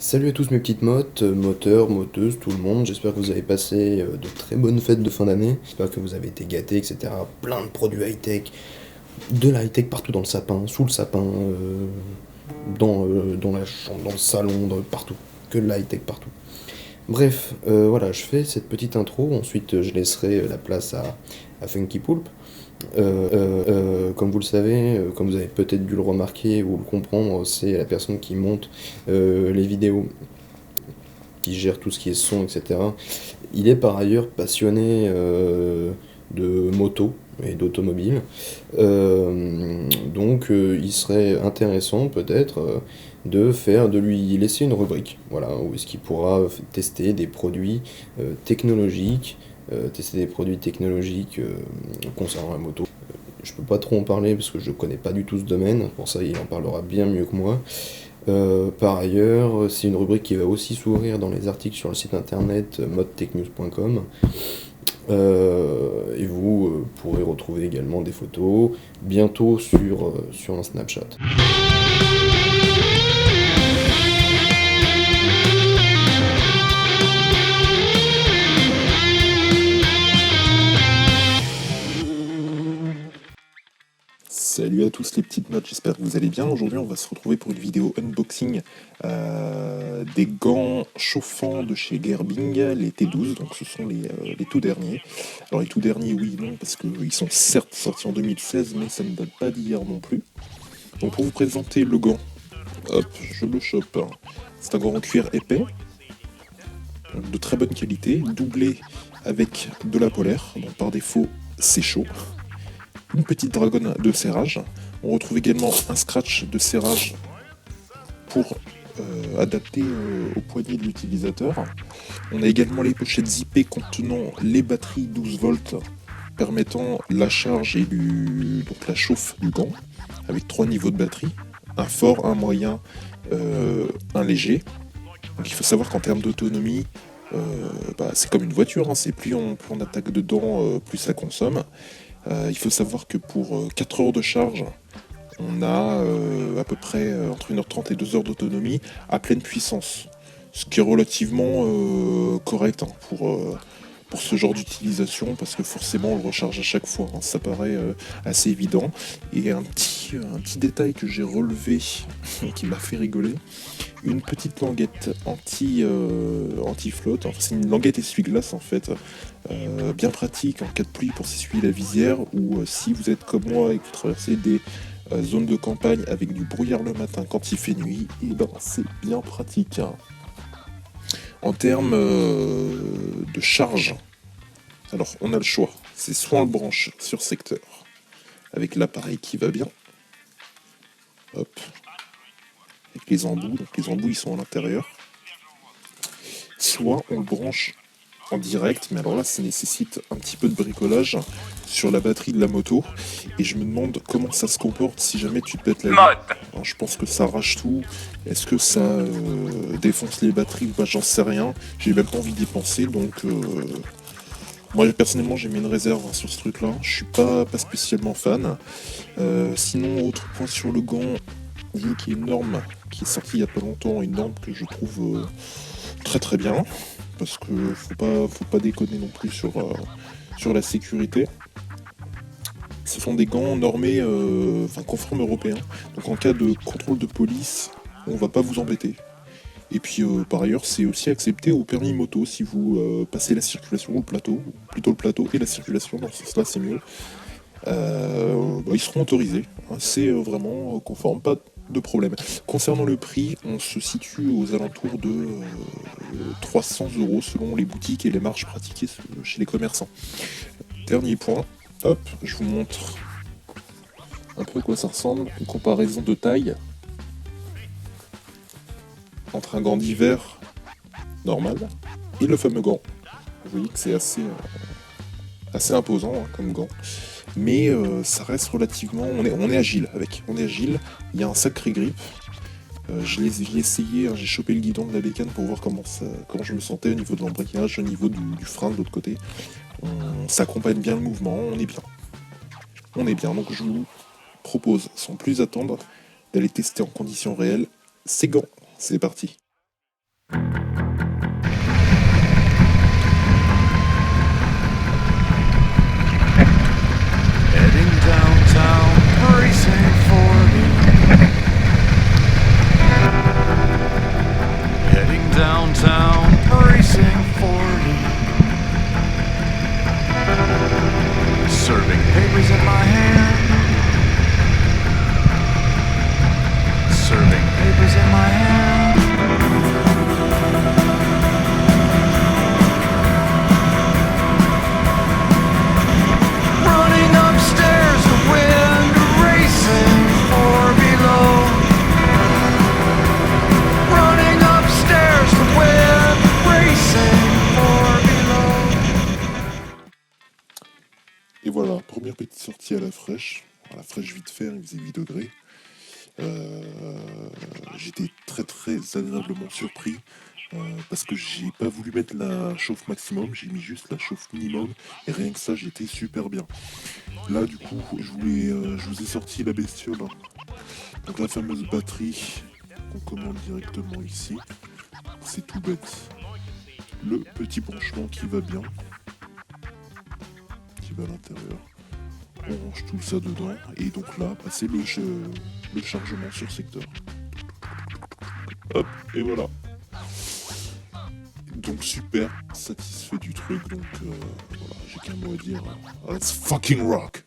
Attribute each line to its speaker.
Speaker 1: Salut à tous mes petites mottes, moteurs, moteuses, tout le monde, j'espère que vous avez passé de très bonnes fêtes de fin d'année, j'espère que vous avez été gâtés, etc. Plein de produits high-tech, de la high-tech partout dans le sapin, sous le sapin, dans la chambre, dans le salon, partout, que de la high-tech partout. Bref, voilà, je fais cette petite intro, ensuite je laisserai la place à Funky Poulpe. Comme vous le savez, comme vous avez peut-être dû le remarquer ou le comprendre, c'est la personne qui monte les vidéos, qui gère tout ce qui est son, etc. Il est par ailleurs passionné de moto et d'automobile. Donc il serait intéressant peut-être de lui laisser une rubrique, voilà, où est-ce qu'il pourra tester des produits technologiques, concernant la moto. Je peux pas trop en parler parce que je connais pas du tout ce domaine, pour ça il en parlera bien mieux que moi. Par ailleurs, c'est une rubrique qui va aussi s'ouvrir dans les articles sur le site internet modtechnews.com. Et vous pourrez retrouver également des photos bientôt sur un Snapchat.
Speaker 2: Salut à tous les petites notes, j'espère que vous allez bien. Aujourd'hui, on va se retrouver pour une vidéo unboxing des gants chauffants de chez Gerbing, les T12, donc ce sont les tout derniers. Alors les tout derniers, oui et non, parce qu'ils sont certes sortis en 2016, mais ça ne date pas d'hier non plus. Donc pour vous présenter le gant, hop, je le chope. C'est un gant en cuir épais, de très bonne qualité, doublé avec de la polaire, donc par défaut c'est chaud. Une petite dragonne de serrage. On retrouve également un scratch de serrage pour adapter au poignet de l'utilisateur. On a également les pochettes zippées contenant les batteries 12 volts permettant la charge et donc la chauffe du gant avec 3 niveaux de batterie, un fort, un moyen, un léger. Donc il faut savoir qu'en termes d'autonomie, c'est comme une voiture, hein, c'est plus on attaque dedans, plus ça consomme. Il faut savoir que pour 4 heures de charge, on a à peu près entre 1h30 et 2 heures d'autonomie à pleine puissance. Ce qui est relativement correct, hein, pour ce genre d'utilisation, parce que forcément on le recharge à chaque fois, hein, ça paraît assez évident. Et un petit détail que j'ai relevé qui m'a fait rigoler, une petite languette anti-flotte, enfin, c'est une languette essuie-glace en fait, bien pratique en cas de pluie pour s'essuyer la visière, ou si vous êtes comme moi et que vous traversez des zones de campagne avec du brouillard le matin quand il fait nuit, et ben c'est bien pratique, hein. En termes de charge, alors on a le choix, c'est soit on le branche sur secteur avec l'appareil qui va bien, hop, avec les embouts, donc les embouts ils sont à l'intérieur, soit on le branche en direct, mais alors là ça nécessite un petit peu de bricolage sur la batterie de la moto, et je me demande comment ça se comporte si jamais tu te pètes la vie. Alors, je pense que ça arrache tout, est-ce que ça défonce les batteries ou pas, j'en sais rien, j'ai même pas envie d'y penser, donc moi personnellement j'ai mis une réserve, hein, sur ce truc là, je suis pas spécialement fan. Sinon, autre point sur le gant, vu qu'il y a une norme qui est sortie il y a pas longtemps, une norme que je trouve très très bien, parce que faut pas déconner non plus sur la sécurité. Ce sont des gants normés, conformes européens. Donc en cas de contrôle de police, on va pas vous embêter. Et puis par ailleurs, c'est aussi accepté au permis moto si vous passez la circulation ou le plateau, plutôt le plateau et la circulation, dans ce sens-là c'est mieux. Ils seront autorisés, hein, c'est vraiment conforme, pas de problème. Concernant le prix, on se situe aux alentours de 300 € selon les boutiques et les marges pratiquées chez les commerçants. Dernier point, hop, je vous montre un peu à quoi ça ressemble, une comparaison de taille entre un gant d'hiver normal et le fameux gant. Vous voyez que c'est assez imposant, hein, comme gant. Mais ça reste relativement. On est agile avec. On est agile, il y a un sacré grip. Je l'ai essayé, hein, j'ai chopé le guidon de la bécane pour voir comment je me sentais au niveau de l'embrayage, au niveau du frein de l'autre côté. On s'accompagne bien le mouvement, on est bien. On est bien, donc je vous propose, sans plus attendre, d'aller tester en conditions réelles ces gants. C'est parti.
Speaker 3: Heading downtown, racing for me. Heading downtown, racing for me. Serving papers in my hand. Serving papers in my hand. Running upstairs, the wind racing for below. Running upstairs, the wind racing for below.
Speaker 2: Et voilà, première petite sortie à la fraîche vite fait, il faisait 8 degrés. J'étais très très agréablement surpris parce que j'ai pas voulu mettre la chauffe maximum, j'ai mis juste la chauffe minimum et rien que ça j'étais super bien. Là du coup je vous ai sorti la bestiole, hein. Donc la fameuse batterie qu'on commande directement ici, c'est tout bête. Le petit branchement qui va bien, qui va à l'intérieur. On range tout ça dedans et donc là c'est le chargement sur secteur. Hop, et voilà. Donc super satisfait du truc, donc voilà, j'ai qu'un mot à dire. Let's fucking rock!